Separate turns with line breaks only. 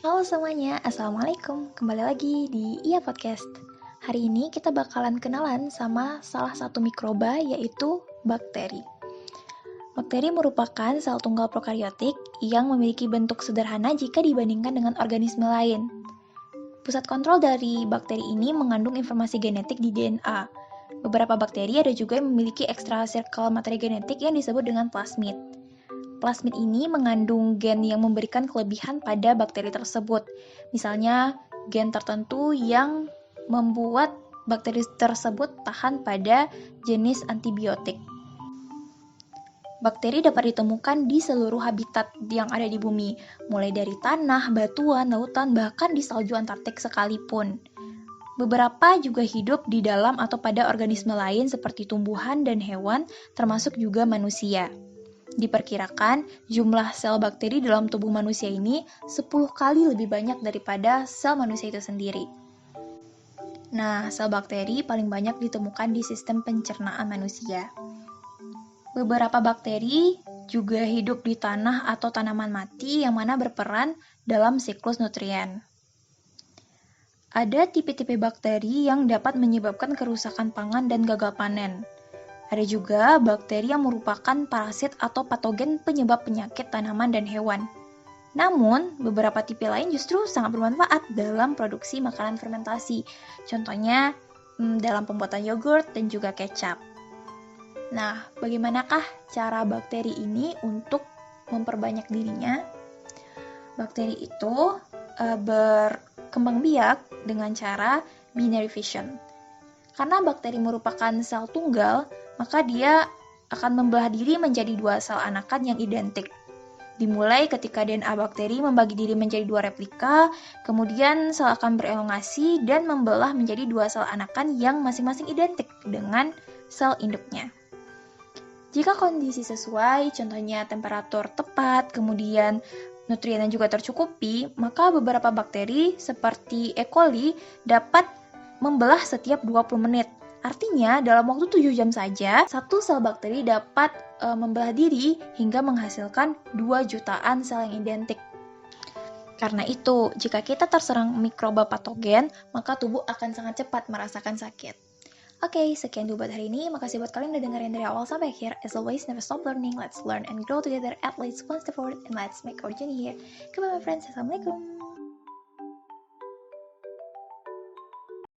Halo semuanya, Assalamualaikum. Kembali lagi di Iya Podcast. Hari ini kita bakalan kenalan sama salah satu mikroba yaitu bakteri. Bakteri merupakan sel tunggal prokariotik yang memiliki bentuk sederhana jika dibandingkan dengan organisme lain. Pusat kontrol dari bakteri ini mengandung informasi genetik di DNA. Beberapa bakteri ada juga yang memiliki extracellular materi genetik yang disebut dengan plasmid. Plasmid ini mengandung gen yang memberikan kelebihan pada bakteri tersebut. Misalnya, gen tertentu yang membuat bakteri tersebut tahan pada jenis antibiotik. Bakteri dapat ditemukan di seluruh habitat yang ada di bumi, mulai dari tanah, batuan, lautan, bahkan di salju Antartik sekalipun. Beberapa juga hidup di dalam atau pada organisme lain seperti tumbuhan dan hewan, termasuk juga manusia. Diperkirakan jumlah sel bakteri dalam tubuh manusia ini 10 kali lebih banyak daripada sel manusia itu sendiri. Nah, sel bakteri paling banyak ditemukan di sistem pencernaan manusia. Beberapa bakteri juga hidup di tanah atau tanaman mati yang mana berperan dalam siklus nutrien. Ada tipe-tipe bakteri yang dapat menyebabkan kerusakan pangan dan gagal panen. Ada juga bakteri yang merupakan parasit atau patogen penyebab penyakit tanaman dan hewan. Namun, beberapa tipe lain justru sangat bermanfaat dalam produksi makanan fermentasi. Contohnya, dalam pembuatan yogurt dan juga kecap. Nah, bagaimanakah cara bakteri ini untuk memperbanyak dirinya? Bakteri itu berkembang biak dengan cara binary fission. Karena bakteri merupakan sel tunggal, maka dia akan membelah diri menjadi dua sel anakan yang identik. Dimulai ketika DNA bakteri membagi diri menjadi dua replika, kemudian sel akan berelongasi dan membelah menjadi dua sel anakan yang masing-masing identik dengan sel induknya. Jika kondisi sesuai, contohnya temperatur tepat, kemudian nutrien juga tercukupi, maka beberapa bakteri seperti E. coli dapat membelah setiap 20 menit. Artinya, dalam waktu 7 jam saja, satu sel bakteri dapat membelah diri hingga menghasilkan 2 jutaan sel yang identik. Karena itu, jika kita terserang mikroba patogen, maka tubuh akan sangat cepat merasakan sakit. Oke, sekian dulu buat hari ini. Makasih buat kalian udah dengerin dari awal sampai akhir. As always, never stop learning. Let's learn and grow together at least one step forward and let's make our journey here. Goodbye my friends. Assalamualaikum.